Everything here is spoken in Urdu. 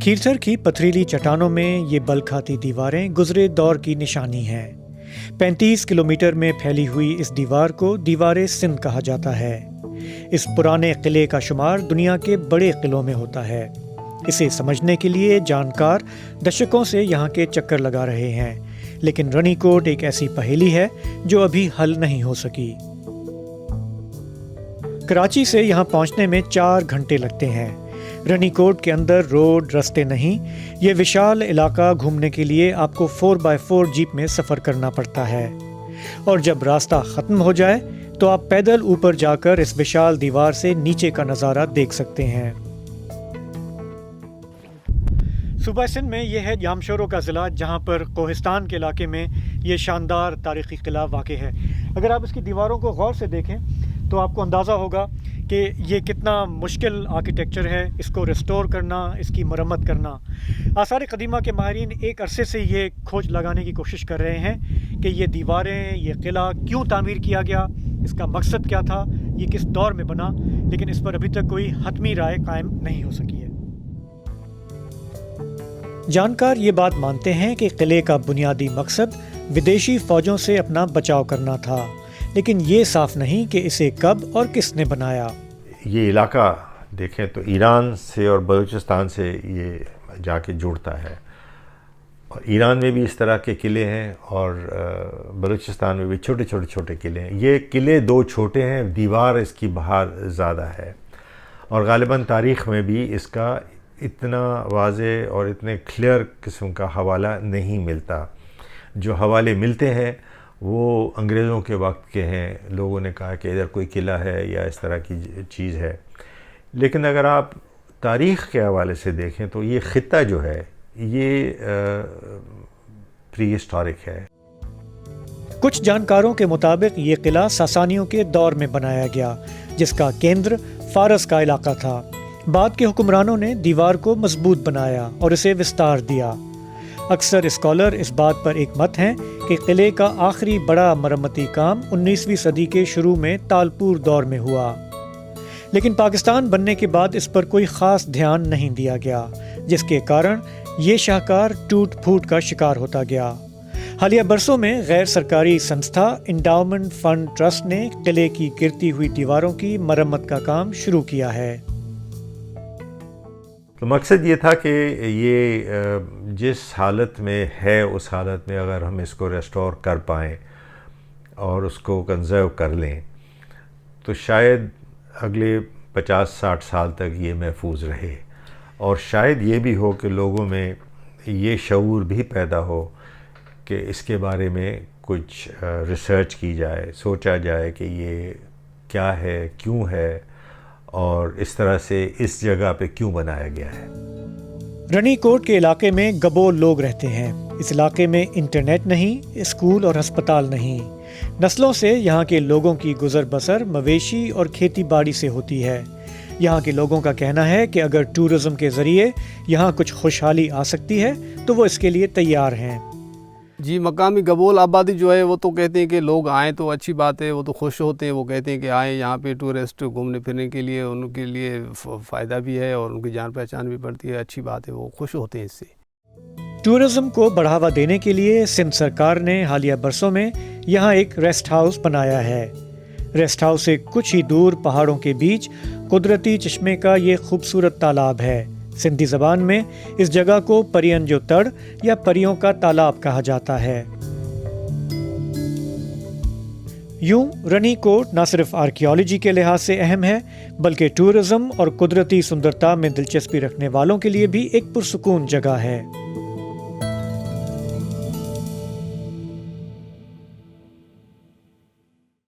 کھیرتھر کی پتھریلی چٹانوں میں یہ بل کھاتی دیواریں گزرے دور کی نشانی ہیں۔ 35 کلومیٹر میں پھیلی ہوئی اس دیوار کو دیوار سندھ کہا جاتا ہے۔ اس پرانے قلعے کا شمار دنیا کے بڑے قلعوں میں ہوتا ہے۔ اسے سمجھنے کے لیے جانکار دشکوں سے یہاں کے چکر لگا رہے ہیں، لیکن رنی کوٹ ایک ایسی پہیلی ہے جو ابھی حل نہیں ہو سکی۔ کراچی سے یہاں پہنچنے میں 4 گھنٹے لگتے ہیں۔ رنی کوٹ کے اندر روڈ رستے نہیں، یہ وشال علاقہ گھومنے کے لیے آپ کو 4x4 جیپ میں سفر کرنا پڑتا ہے، اور جب راستہ ختم ہو جائے تو آپ پیدل اوپر جا کر اس وشال دیوار سے نیچے کا نظارہ دیکھ سکتے ہیں۔ صوبہ سندھ میں یہ ہے یامشورو کا ضلع، جہاں پر کوہستان کے علاقے میں یہ شاندار تاریخی قلعہ واقع ہے۔ اگر آپ اس کی دیواروں کو غور سے دیکھیں تو آپ کو اندازہ ہوگا کہ یہ کتنا مشکل آرکیٹیکچر ہے، اس کو ریسٹور کرنا، اس کی مرمت کرنا۔ آثار قدیمہ کے ماہرین ایک عرصے سے یہ کھوج لگانے کی کوشش کر رہے ہیں کہ یہ دیواریں، یہ قلعہ کیوں تعمیر کیا گیا، اس کا مقصد کیا تھا، یہ کس دور میں بنا، لیکن اس پر ابھی تک کوئی حتمی رائے قائم نہیں ہو سکی ہے۔ جانکار یہ بات مانتے ہیں کہ قلعے کا بنیادی مقصد ودیشی فوجوں سے اپنا بچاؤ کرنا تھا، لیکن یہ صاف نہیں کہ اسے کب اور کس نے بنایا۔ یہ علاقہ دیکھیں تو ایران سے اور بلوچستان سے یہ جا کے جڑتا ہے، اور ایران میں بھی اس طرح کے قلعے ہیں اور بلوچستان میں بھی چھوٹے چھوٹے قلعے ہیں۔ یہ قلعے 2 چھوٹے ہیں، دیوار اس کی باہر زیادہ ہے، اور غالباً تاریخ میں بھی اس کا اتنا واضح اور اتنے کلیئر قسم کا حوالہ نہیں ملتا۔ جو حوالے ملتے ہیں وہ انگریزوں کے وقت کے ہیں، لوگوں نے کہا کہ ادھر کوئی قلعہ ہے یا اس طرح کی چیز ہے، لیکن اگر آپ تاریخ کے حوالے سے دیکھیں تو یہ خطہ جو ہے یہ پری ہسٹورک ہے۔ کچھ جانکاروں کے مطابق یہ قلعہ ساسانیوں کے دور میں بنایا گیا، جس کا کیندر فارس کا علاقہ تھا۔ بعد کے حکمرانوں نے دیوار کو مضبوط بنایا اور اسے وستار دیا۔ اکثر اسکالر اس بات پر ایک مت ہیں کہ قلعے کا آخری بڑا مرمتی کام 19ویں صدی کے شروع میں تالپور دور میں ہوا، لیکن پاکستان بننے کے بعد اس پر کوئی خاص دھیان نہیں دیا گیا، جس کے کارن یہ شاہکار ٹوٹ پھوٹ کا شکار ہوتا گیا۔ حالیہ برسوں میں غیر سرکاری سنستھا انڈاؤمنٹ فنڈ ٹرسٹ نے قلعے کی گرتی ہوئی دیواروں کی مرمت کا کام شروع کیا ہے۔ تو مقصد یہ تھا کہ یہ جس حالت میں ہے اس حالت میں اگر ہم اس کو ریسٹور کر پائیں اور اس کو کنزرو کر لیں تو شاید اگلے 50-60 سال تک یہ محفوظ رہے، اور شاید یہ بھی ہو کہ لوگوں میں یہ شعور بھی پیدا ہو کہ اس کے بارے میں کچھ ریسرچ کی جائے، سوچا جائے کہ یہ کیا ہے، کیوں ہے، اور اس طرح سے اس جگہ پہ کیوں بنایا گیا ہے۔ رنی کوٹ کے علاقے میں گبول لوگ رہتے ہیں۔ اس علاقے میں انٹرنیٹ نہیں، اسکول اور ہسپتال نہیں۔ نسلوں سے یہاں کے لوگوں کی گزر بسر مویشی اور کھیتی باڑی سے ہوتی ہے۔ یہاں کے لوگوں کا کہنا ہے کہ اگر ٹورزم کے ذریعے یہاں کچھ خوشحالی آ سکتی ہے تو وہ اس کے لیے تیار ہیں۔ جی، مقامی گبول آبادی جو ہے وہ تو کہتے ہیں کہ لوگ آئیں تو اچھی بات ہے، وہ تو خوش ہوتے ہیں، وہ کہتے ہیں کہ آئیں یہاں پہ ٹورسٹ گھومنے پھرنے کے لیے، ان کے لیے فائدہ بھی ہے اور ان کی جان پہچان بھی بڑھتی ہے، اچھی بات ہے، وہ خوش ہوتے ہیں اس سے۔ ٹورزم کو بڑھاوا دینے کے لیے سندھ سرکار نے حالیہ برسوں میں یہاں ایک ریسٹ ہاؤس بنایا ہے۔ ریسٹ ہاؤس سے کچھ ہی دور پہاڑوں کے بیچ قدرتی چشمے کا یہ خوبصورت تالاب ہے۔ سندھی زبان میں اس جگہ کو پریان جو تڑ یا پریوں کا تالاب کہا جاتا ہے۔ یوں رنی کوٹ نہ صرف آرکیالوجی کے لحاظ سے اہم ہے، بلکہ ٹورزم اور قدرتی سندرتا میں دلچسپی رکھنے والوں کے لیے بھی ایک پرسکون جگہ ہے۔